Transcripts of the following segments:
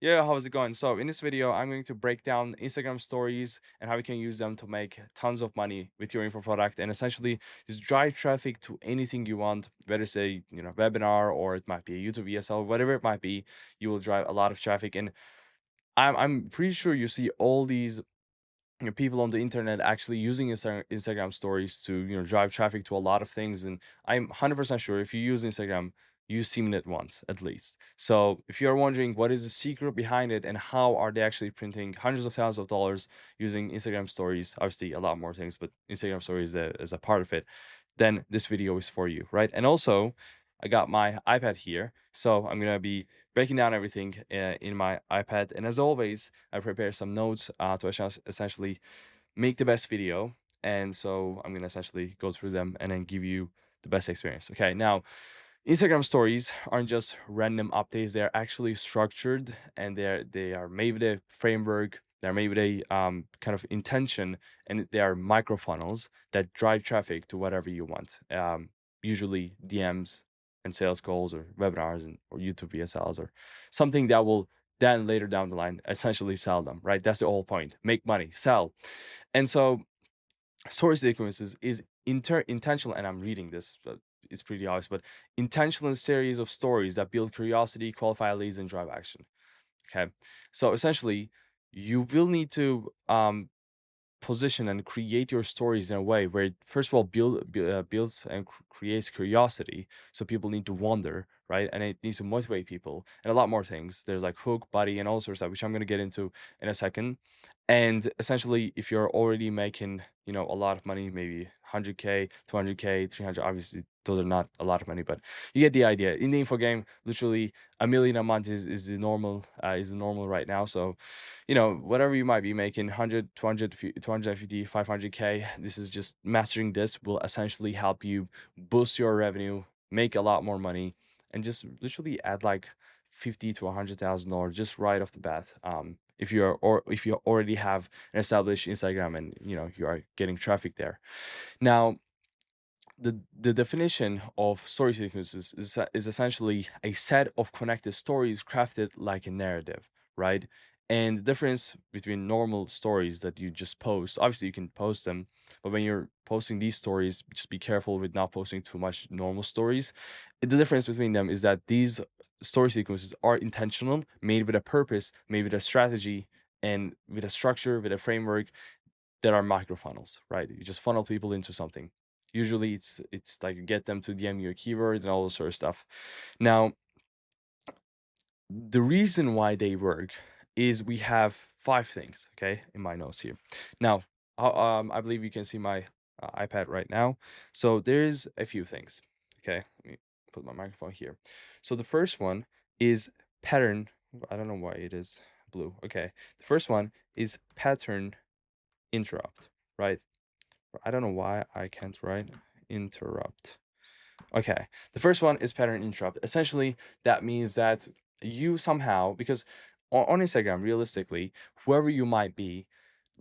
Yeah, how's it going? So in this video, I'm going to break down Instagram stories and how you can use them to make tons of money with your info product and essentially just drive traffic to anything you want, whether it's a webinar or it might be a YouTube ESL, whatever it might be, you will drive a lot of traffic. And I'm pretty sure you see all these people on the internet actually using Instagram stories to drive traffic to a lot of things, and I'm 100% sure if you use Instagram, you've seen it once at least. So if you're wondering what is the secret behind it and how are they actually printing hundreds of thousands of dollars using Instagram stories, obviously a lot more things, but Instagram stories is a part of it, then this video is for you, right? And also, I got my iPad here, so I'm gonna be breaking down everything in my iPad. And as always, I prepare some notes to essentially make the best video. And so I'm gonna essentially go through them and then give you the best experience. Okay, now Instagram stories aren't just random updates; they're actually structured and they are made with a framework. They're made with a kind of intention, and they are micro funnels that drive traffic to whatever you want. Usually DMs and sales calls or webinars or YouTube VSLs or something that will then later down the line essentially sell them. Right? That's the whole point. Make money, sell, and so story sequences is intentional, and I'm reading this, but it's pretty obvious, but intentional series of stories that build curiosity, qualify leads, and drive action. Okay. So essentially, you will need to position and create your stories in a way where it, first of all, builds and creates curiosity, so people need to wonder, right? And it needs to motivate people and a lot more things. There's like hook, body, and all sorts of stuff, which I'm going to get into in a second. And essentially, if you're already making a lot of money, maybe 100K, 200K, 300, obviously those are not a lot of money, but you get the idea. In the info game, literally a million a month is the normal, is the normal right now. So whatever you might be making, 100, 200, 250, 500K, this is just mastering this will essentially help you boost your revenue, make a lot more money, and just literally add like 50 to $100,000 just right off the bat. If you already have an established Instagram and you are getting traffic there. Now, the definition of story sequences is essentially a set of connected stories crafted like a narrative, right? And the difference between normal stories that you just post, obviously you can post them, but when you're posting these stories, just be careful with not posting too much normal stories. The difference between them is that these story sequences are intentional, made with a purpose, made with a strategy, and with a structure, with a framework that are micro funnels, right? You just funnel people into something. Usually it's like get them to DM your keyword and all this sort of stuff. Now, the reason why they work is we have five things, okay, in my notes here. Now, I believe you can see my iPad right now. So there's a few things, okay? Let me put my microphone here. So the first one is pattern. I don't know why it is blue. Okay. The first one is pattern interrupt, right? I don't know why I can't write interrupt. Okay. The first one is pattern interrupt. Essentially, that means that you somehow, because on Instagram, realistically, whoever you might be,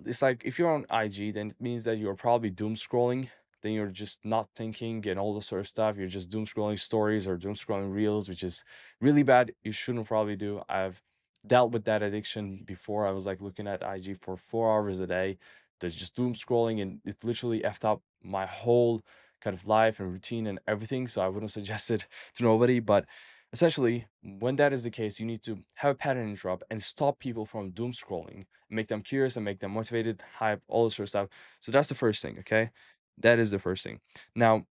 it's like if you're on IG, then it means that you're probably doom scrolling. Then you're just not thinking and all this sort of stuff. You're just doom scrolling stories or doom scrolling reels, which is really bad. You shouldn't probably do. I've dealt with that addiction before. I was like looking at IG for 4 hours a day. That's just doom scrolling, and it literally effed up my whole kind of life and routine and everything. So I wouldn't suggest it to nobody. But essentially, when that is the case, you need to have a pattern interrupt and stop people from doom scrolling, make them curious and make them motivated, hype, all this sort of stuff. So that's the first thing, okay? That is the first thing. Now,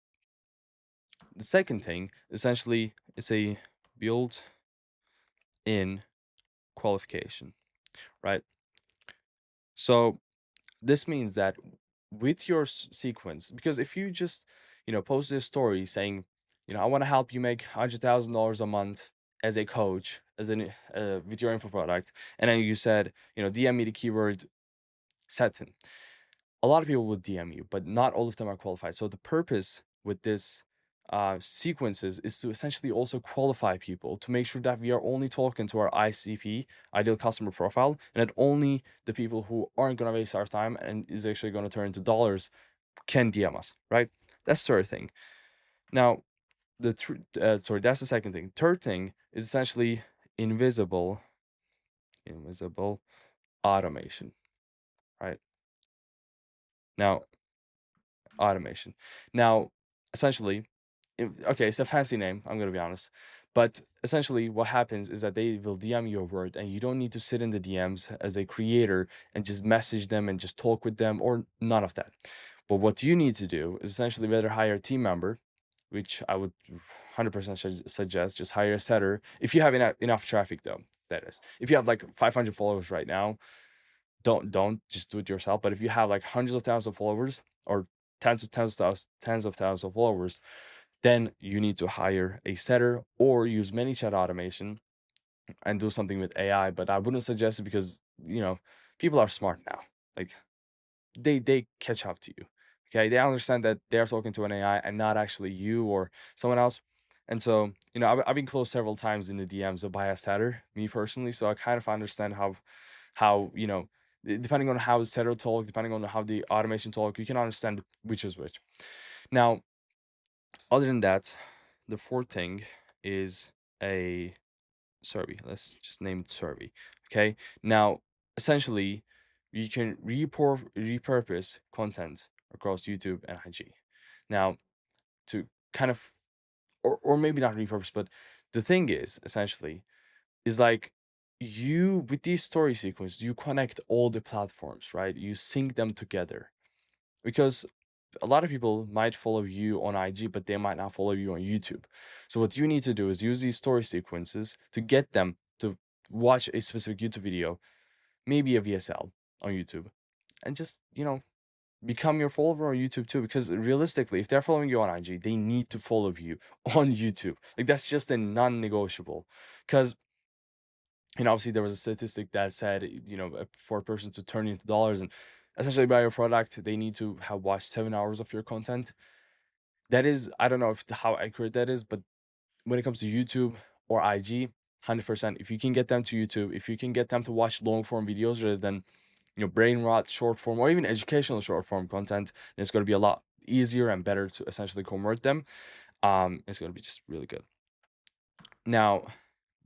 the second thing, essentially, is a built-in qualification, right? So this means that with your sequence, because if you just post this story saying I want to help you make $100,000 a month as a coach, as an with your info product, and then you said DM me the keyword satin, a lot of people will DM you, but not all of them are qualified. So the purpose with this sequences is to essentially also qualify people to make sure that we are only talking to our ICP, ideal customer profile, and that only the people who aren't going to waste our time and is actually going to turn into dollars can DM us, right? That's the third thing. Now, sorry, that's the second thing. Third thing is essentially invisible invisible automation, right? Now, automation. Now, essentially, okay, it's a fancy name, I'm gonna be honest. But essentially, what happens is that they will DM you a word, and you don't need to sit in the DMs as a creator and just message them and just talk with them, or none of that. But what you need to do is essentially better hire a team member, which I would 100% suggest. Just hire a setter if you have enough traffic, though. That is, if you have like 500 followers right now, don't just do it yourself. But if you have like hundreds of thousands of followers, or tens of thousands of followers, then you need to hire a setter or use ManyChat automation and do something with AI. But I wouldn't suggest it because people are smart now. Like they catch up to you. Okay, they understand that they're talking to an AI and not actually you or someone else. And so, I've been close several times in the DMs of by a setter, me personally. So I kind of understand how depending on how the setter talk, depending on how the automation talk, you can understand which is which. Now, other than that, the fourth thing is a survey. Let's just name it survey. Okay. Now, essentially, you can repurpose content across YouTube and IG. Now, to kind of, or maybe not repurpose, but the thing is, essentially, is like you with these story sequence, you connect all the platforms, right? You sync them together because a lot of people might follow you on IG, but they might not follow you on YouTube. So what you need to do is use these story sequences to get them to watch a specific YouTube video, maybe a VSL on YouTube, and just, become your follower on YouTube too. Because realistically, if they're following you on IG, they need to follow you on YouTube. Like that's just a non-negotiable. Because obviously there was a statistic that said, for a person to turn into dollars and essentially buy your product, they need to have watched 7 hours of your content. That is, I don't know if how accurate that is, but when it comes to YouTube or IG, 100%. If you can get them to YouTube, if you can get them to watch long form videos rather than brain rot short form or even educational short form content, then it's going to be a lot easier and better to essentially convert them. It's going to be just really good. Now,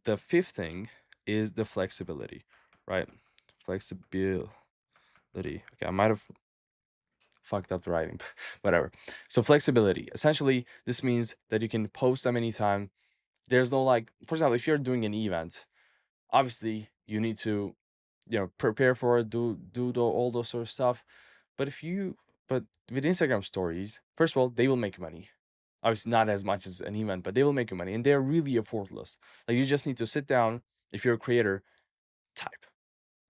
the fifth thing is the flexibility, right? Flexibility. Okay, I might have fucked up the writing, whatever. So flexibility. Essentially, this means that you can post them anytime. There's no like, for example, if you're doing an event, obviously you need to, prepare for it, all those sort of stuff. But but with Instagram stories, first of all, they will make money. Obviously, not as much as an event, but they will make you money, and they're really effortless. Like you just need to sit down. If you're a creator, type.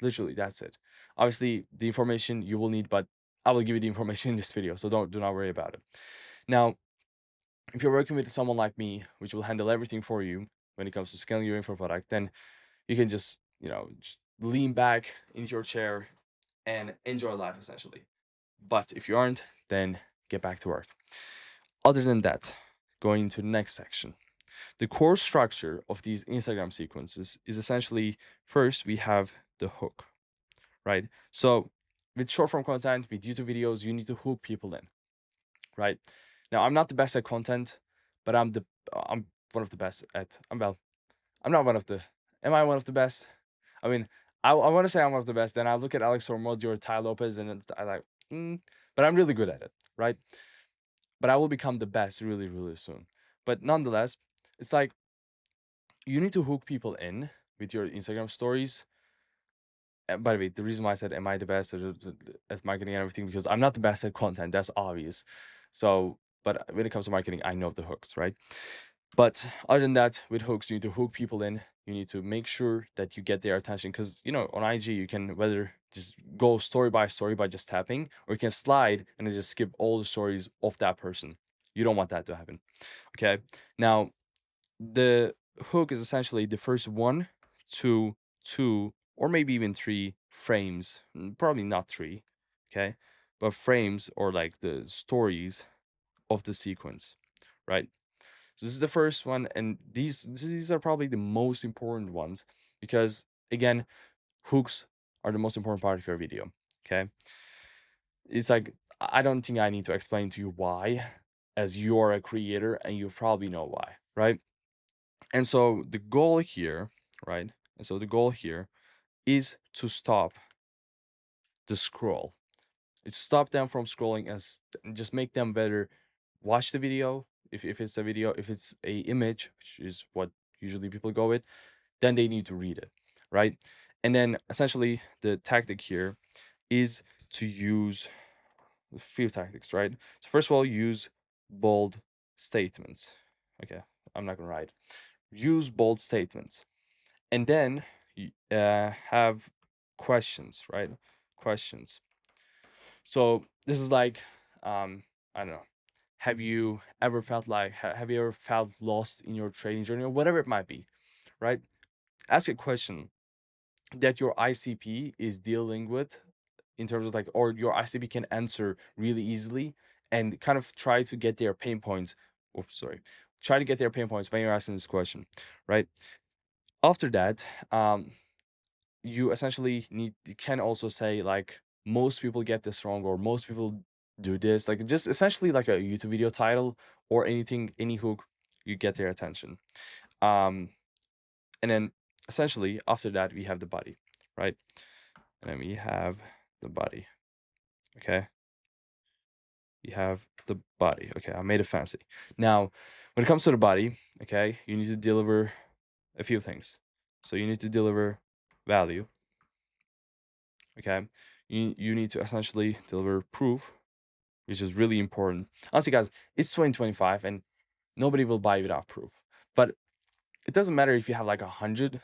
Literally, that's it. Obviously, the information you will need, but I will give you the information in this video, so do not worry about it. Now, if you're working with someone like me, which will handle everything for you when it comes to scaling your info product, then you can just lean back into your chair and enjoy life essentially. But if you aren't, then get back to work. Other than that, going to the next section. The core structure of these Instagram sequences is essentially first we have the hook, right? So with short form content, with YouTube videos, you need to hook people in, right? Now I'm not the best at content, but I'm one of the best at I'm not one of the am I one of the best? I mean, I want to say I'm one of the best. Then I look at Alex Hormozzi or Ty Lopez and I like, but I'm really good at it, right? But I will become the best really, really soon. But nonetheless, it's like you need to hook people in with your Instagram stories. And by the way, the reason why I said, am I the best at marketing and everything? Because I'm not the best at content. That's obvious. So, but when it comes to marketing, I know the hooks, right? But other than that, with hooks, you need to hook people in. You need to make sure that you get their attention because, on IG, you can whether just go story by story by just tapping, or you can slide and then just skip all the stories of that person. You don't want that to happen. Okay. Now, the hook is essentially the first one, two, or maybe even three frames. Probably not three. Okay. But frames or like the stories of the sequence, right? So this is the first one, and these are probably the most important ones because again, hooks are the most important part of your video. Okay, it's like I don't think I need to explain to you why, as you are a creator and you probably know why, right? And so the goal here, right? And so the goal here is to stop the scroll. It's to stop them from scrolling and just make them better watch the video. If it's a video, if it's a image, which is what usually people go with, then they need to read it, right? And then essentially the tactic here is to use a few tactics, right? So first of all, use bold statements. Okay, I'm not gonna write. Use bold statements, and then have questions, right? Questions. So this is like, I don't know. Have you ever felt like have you ever felt lost in your trading journey or whatever it might be, right? Ask a question that your ICP is dealing with in terms of like, or your ICP can answer really easily, and kind of try to get their pain points. Oops, sorry. Try to get their pain points when you're asking this question, right? After that, you essentially you can also say like, most people get this wrong, or most people do this, like just essentially like a YouTube video title or anything, any hook, you get their attention. Um, and then essentially after that we have the body, right? And then we have the body. Okay. You have the body. Okay, I made it fancy. Now, when it comes to the body, okay, you need to deliver a few things. So you need to deliver value. Okay. You need to essentially deliver proof, which is really important. Honestly, guys, it's 2025 and nobody will buy without proof. But it doesn't matter if you have like 100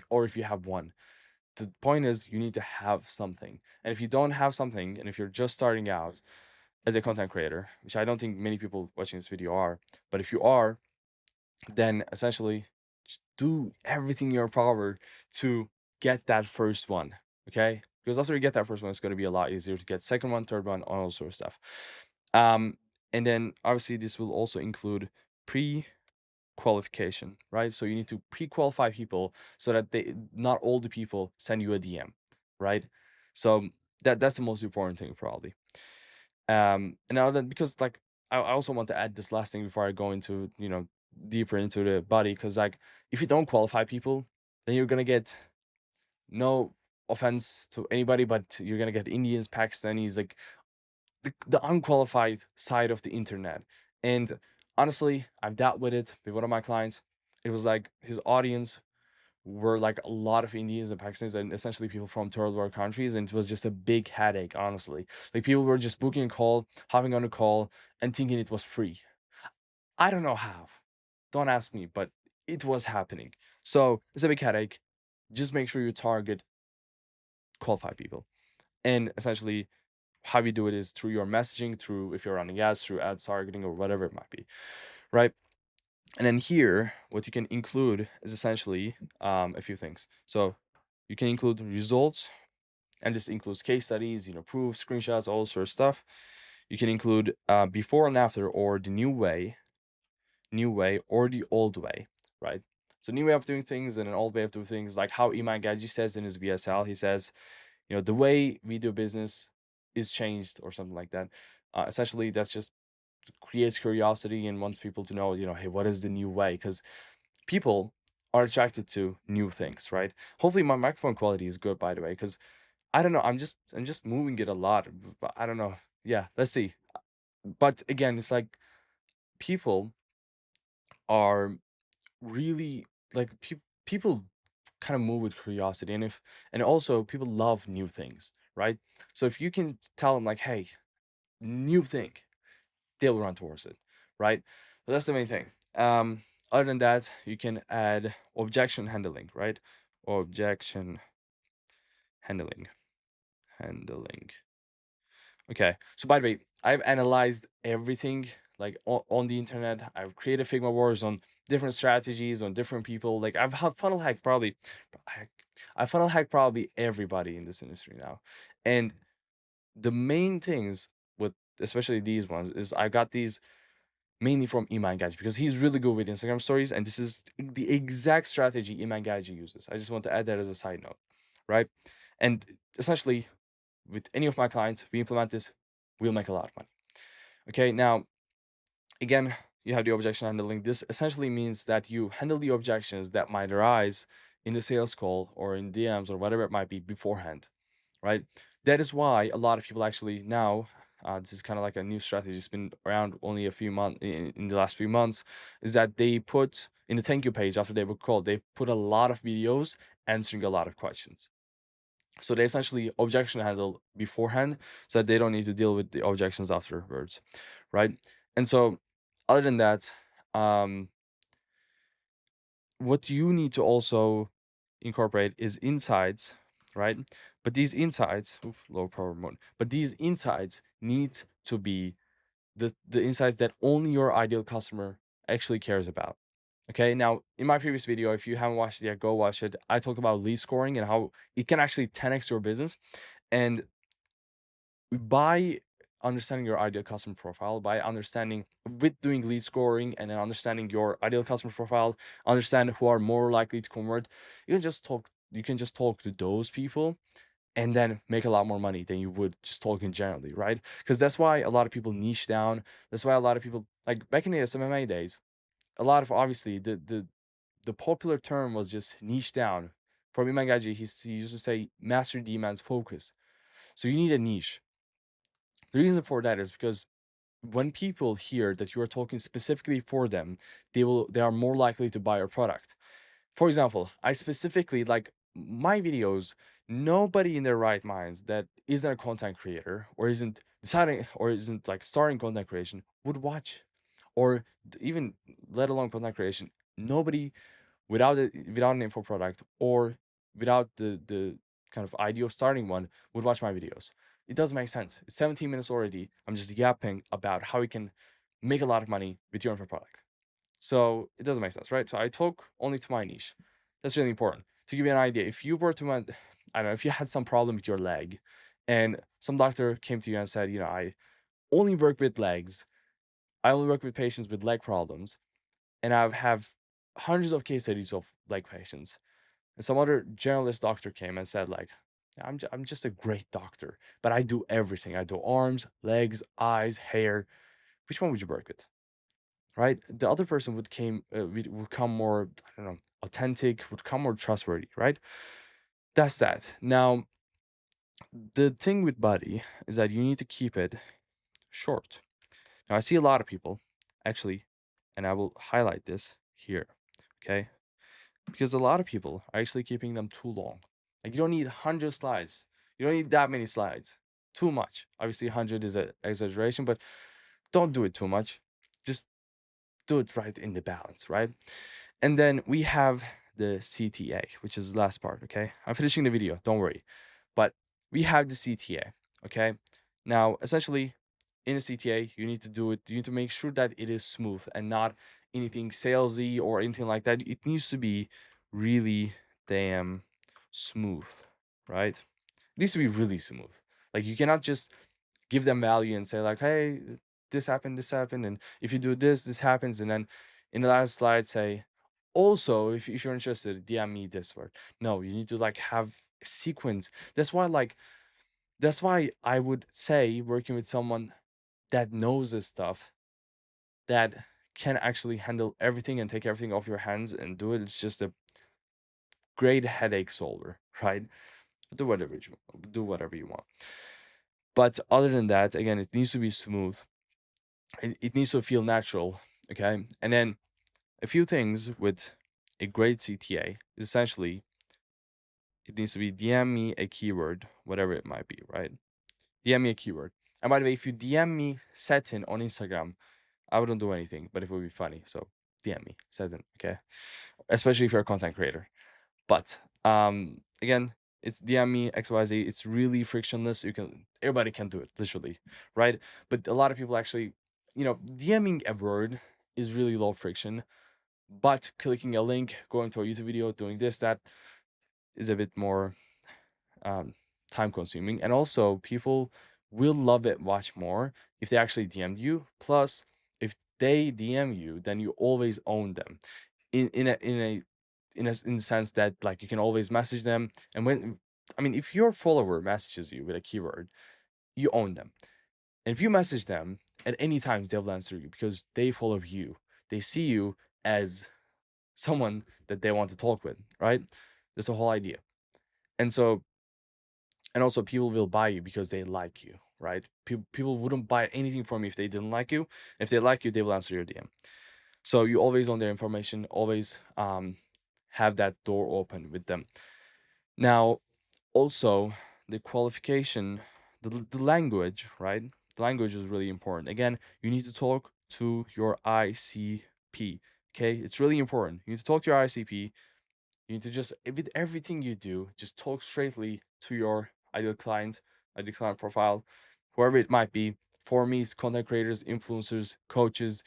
or if you have one. The point is you need to have something. And if you don't have something, and if you're just starting out as a content creator, which I don't think many people watching this video are, but if you are, then essentially just do everything in your power to get that first one. Okay, because after you get that first one, it's going to be a lot easier to get second one, third one, all sort of stuff. um and then obviously this will also include pre-qualification, right? So you need to pre-qualify people so that they not all the people send you a DM, right? So that's the most important thing probably. And now that, because like I also want to add this last thing before I go into, deeper into the body, because like if you don't qualify people, then you're gonna get, no offense to anybody, but you're gonna get Indians, Pakistanis, like the unqualified side of the internet. And honestly, I've dealt with it with one of my clients. It was like his audience were like a lot of Indians and Pakistanis and essentially people from third world countries, and it was just a big headache, honestly. Like people were just booking a call, hopping on a call, and thinking it was free. I don't know how. Don't ask me, but it was happening. So it's a big headache. Just make sure you target qualified people. And essentially, how you do it is through your messaging, through, if you're running ads, through ads targeting or whatever it might be, right? And then here, what you can include is essentially a few things. So you can include results, and this includes case studies, proofs, screenshots, all sort of stuff. You can include before and after, or the new way, or the old way, right? So new way of doing things and an old way of doing things, like how Iman Gaji says in his VSL, he says, the way we do business is changed or something like that. Essentially, that's just creates curiosity and wants people to know, hey, what is the new way? Because people are attracted to new things, right? Hopefully my microphone quality is good, by the way, because I don't know, I'm just moving it a lot, but I don't know. Yeah, let's see. But again, it's like people are really like people kind of move with curiosity, and also people love new things, right? So if you can tell them like, hey, new thing, they'll run towards it, right? So that's the main thing. Other than that, you can add objection handling, right? Objection handling. Handling. Okay. So by the way, I've analyzed everything like on the internet. I've created Figma wars on different strategies, on different people. Like I've funnel hacked probably, I funnel hacked probably everybody in this industry now. And the main things with especially these ones is I got these mainly from Iman Gaji, because he's really good with Instagram stories, and this is the exact strategy Iman Gaji uses. I just want to add that as a side note, right? And essentially, with any of my clients, we implement this, we'll make a lot of money. Okay, now again, you have the objection handling. This essentially means that you handle the objections that might arise in the sales call or in DMs or whatever it might be beforehand, right? That is why a lot of people actually now, this is kind of like a new strategy. It's been around only a few months in the last few months, is that they put in the thank you page after they book call, they put a lot of videos answering a lot of questions. So they essentially objection handle beforehand so that they don't need to deal with the objections afterwards, right? And so other than that, what you need to also incorporate is insights, right? But these insights, low power mode, but these insights need to be the insights that only your ideal customer actually cares about. Okay, now in my previous video, if you haven't watched it yet, go watch it. I talked about lead scoring and how it can actually 10x your business. And by understanding your ideal customer profile, by understanding with doing lead scoring and then understanding your ideal customer profile, understand who are more likely to convert, you can just talk to those people and then make a lot more money than you would just talking generally, right? Because that's why a lot of people niche down. That's why a lot of people, like back in the SMMA days, a lot of, obviously, the popular term was just niche down. For Iman Gaji, he used to say master demands focus. So you need a niche. The reason for that is because when people hear that you are talking specifically for them, they are more likely to buy your product. For example, I specifically, like, my videos, nobody in their right minds that isn't a content creator or isn't deciding or isn't like starting content creation would watch, or even let alone content creation. Nobody without an info product or without the kind of idea of starting one would watch my videos. It doesn't make sense. It's 17 minutes already. I'm just yapping about how you can make a lot of money with your info product. So it doesn't make sense, right? So I talk only to my niche. That's really important. To give you an idea, if you were to, I don't know, if you had some problem with your leg and some doctor came to you and said, I only work with legs, I only work with patients with leg problems, and I have hundreds of case studies of leg patients. And some other generalist doctor came and said, like, I'm just a great doctor, but I do everything. I do arms, legs, eyes, hair. Which one would you work with? Right? The other person would come more, I don't know, authentic, would come more trustworthy, right? That's that. Now, the thing with body is that you need to keep it short. Now, I see a lot of people actually, and I will highlight this here, okay? Because a lot of people are actually keeping them too long. Like, you don't need 100 slides. You don't need that many slides. Too much. Obviously, 100 is an exaggeration, but don't do it too much. Just do it right in the balance, right? And then we have the CTA, which is the last part, okay? I'm finishing the video, don't worry. But we have the CTA, okay? Now, essentially, in the CTA, you need to do it, you need to make sure that it is smooth and not anything salesy or anything like that. It needs to be really damn smooth, right? It needs to be really smooth. Like, you cannot just give them value and say, like, hey, this happened, and if you do this, this happens, and then in the last slide say, also, if you're interested, DM me this word. No, you need to like have a sequence. That's why I would say working with someone that knows this stuff, that can actually handle everything and take everything off your hands and do it. It's just a great headache solver, right? Do whatever you want. But other than that, again, it needs to be smooth. It needs to feel natural, okay? And then a few things with a great CTA is essentially it needs to be DM me a keyword, whatever it might be, right? DM me a keyword. And by the way, if you DM me Satin on Instagram, I wouldn't do anything, but it would be funny. So DM me Satin, okay? Especially if you're a content creator. But again, it's DM me XYZ. It's really frictionless. Everybody can do it, literally, right? But a lot of people actually, DMing a word is really low friction. But clicking a link, going to a YouTube video, doing this, that is a bit more time consuming. And also, people will love it much more if they actually DM'd you. Plus, if they DM you, then you always own them. In the sense that, like, you can always message them, and if your follower messages you with a keyword, you own them. And if you message them at any time, they will answer you because they follow you. They see you as someone that they want to talk with, right? That's the whole idea. And so, and also people will buy you because they like you, right? People wouldn't buy anything from you if they didn't like you. If they like you, they will answer your DM. So you always own their information, always have that door open with them. Now, also the qualification, the language, right? The language is really important. Again, you need to talk to your ICP. Okay, it's really important. You need to talk to your ICP. You need to just, with everything you do, just talk straightly to your ideal client profile, whoever it might be. For me, it's content creators, influencers, coaches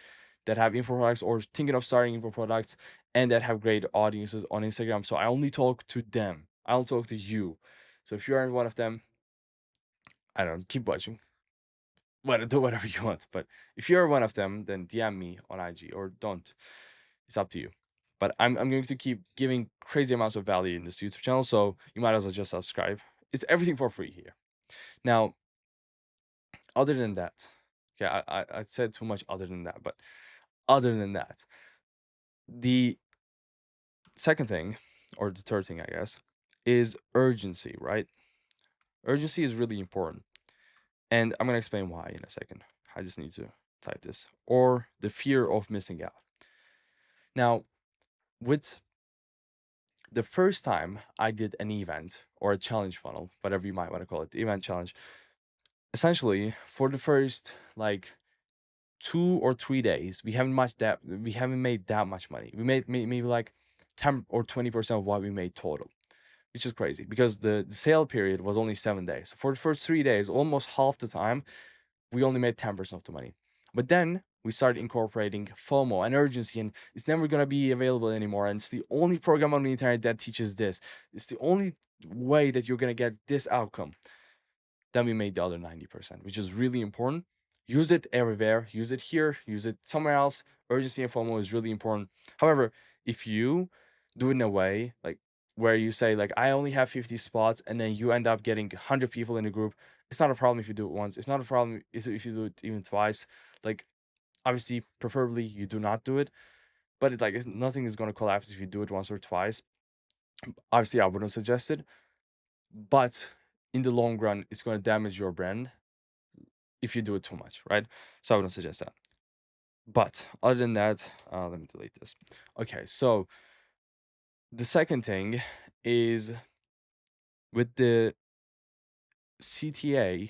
that have info products or thinking of starting info products and that have great audiences on Instagram. So I only talk to them. I don't talk to you. So if you aren't one of them, I don't know, keep watching. Do whatever you want. But if you're one of them, then DM me on IG or don't. It's up to you. But I'm going to keep giving crazy amounts of value in this YouTube channel, so you might as well just subscribe. It's everything for free here. Now, other than that, okay, I said too much other than that, but other than that, the second thing, or the third thing, I guess, is urgency, right? Urgency is really important. And I'm going to explain why in a second. I just need to type this. Or the fear of missing out. Now, with the first time I did an event or a challenge funnel, whatever you might want to call it, the event challenge, essentially for the first like 2 or 3 days, we haven't made that much money. We made maybe like 10 or 20% of what we made total, which is crazy because the sale period was only 7 days. So for the first 3 days, almost half the time, we only made 10% of the money. But then we started incorporating FOMO and urgency, and it's never gonna be available anymore. And it's the only program on the internet that teaches this. It's the only way that you're gonna get this outcome. Then we made the other 90%, which is really important. Use it everywhere. Use it here. Use it somewhere else. Urgency and FOMO is really important. However, if you do it in a way like where you say like I only have 50 spots and then you end up getting 100 people in the group, it's not a problem if you do it once. It's not a problem if you do it even twice. Like obviously, preferably you do not do it, but nothing is going to collapse if you do it once or twice. Obviously, I wouldn't suggest it, but in the long run, it's going to damage your brand if you do it too much, right? So I wouldn't suggest that. But other than that, let me delete this. Okay, so the second thing is with the CTA,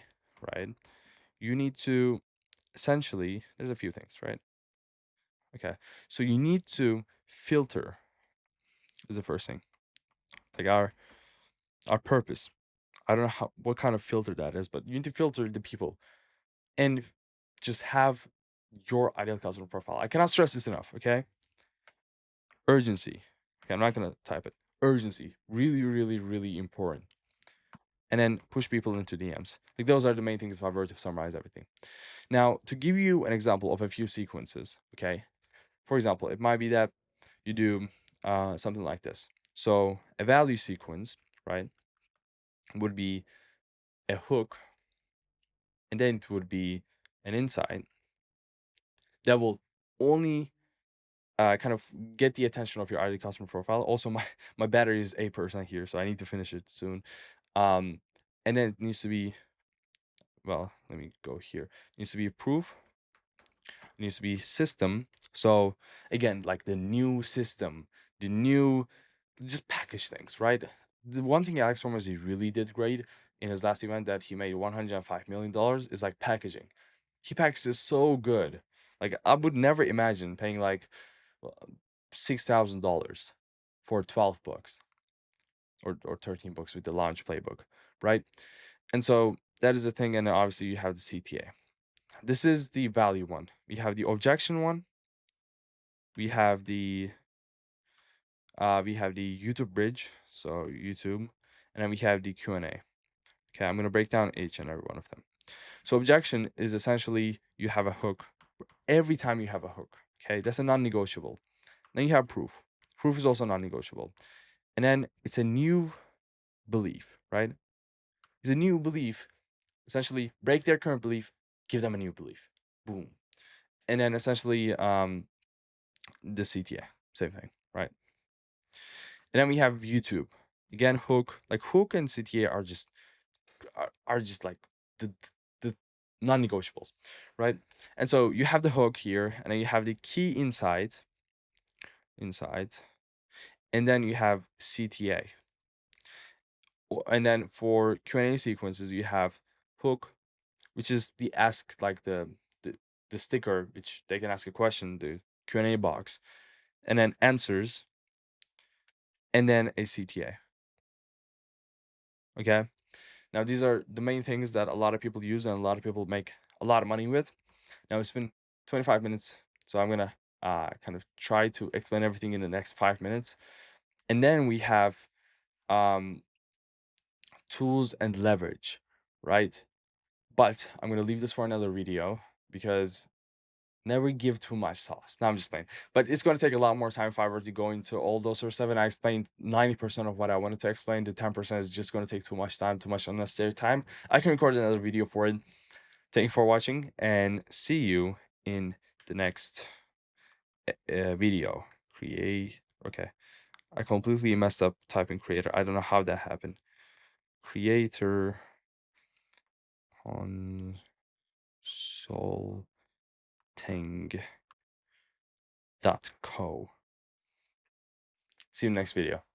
right? You need to essentially, there's a few things, right? Okay, so you need to filter is the first thing. Like our purpose. I don't know what kind of filter that is, but you need to filter the people and just have your ideal customer profile. I cannot stress this enough, okay? Urgency. Okay, I'm not gonna type it. Urgency. Really, really, really important. And then push people into DMs. Like those are the main things if I were to summarize everything. Now, to give you an example of a few sequences, okay? For example, it might be that you do something like this. So a value sequence, right, would be a hook, and then it would be an insight that will only kind of get the attention of your ideal customer profile. Also, my battery is 8% here, so I need to finish it soon. And then it needs to be, well, let me go here. It needs to be proof. It needs to be system. So again, like the new system, the new, just package things, right? The one thing Alex Hormozy really did great in his last event that he made $105 million is like packaging. He packaged it so good. Like I would never imagine paying like $6,000 for 12 books or 13 books with the launch playbook, right? And so that is the thing. And then obviously you have the CTA. This is the value one. We have the objection one. We have the YouTube bridge, so YouTube, and then we have the Q&A. Okay, I'm gonna break down each and every one of them. So objection is essentially you have a hook. Every time you have a hook, okay, that's a non-negotiable. Then you have proof. Proof is also non-negotiable. And then it's a new belief, right? It's a new belief. Essentially, break their current belief, give them a new belief. Boom. And then essentially the CTA, same thing, right? And then we have YouTube. Again, hook and CTA are just like the the non-negotiables, right? And so you have the hook here, and then you have the key inside, and then you have CTA. And then for Q&A sequences, you have hook, which is the ask, like the the sticker, which they can ask a question, the Q&A box, and then answers, and then a CTA. Okay. Now these are the main things that a lot of people use and a lot of people make a lot of money with. Now it's been 25 minutes, so I'm gonna kind of try to explain everything in the next 5 minutes. And then we have um, tools and leverage, right? But I'm gonna leave this for another video because never give too much sauce. No, I'm just playing. But it's gonna take a lot more time if I were to go into all those sort of stuff. And I explained 90% of what I wanted to explain. The 10% is just gonna take too much time, too much unnecessary time. I can record another video for it. Thank you for watching, and see you in the next video. Create. Okay. I completely messed up typing creator. I don't know how that happened. Creator consulting.co. See you next video.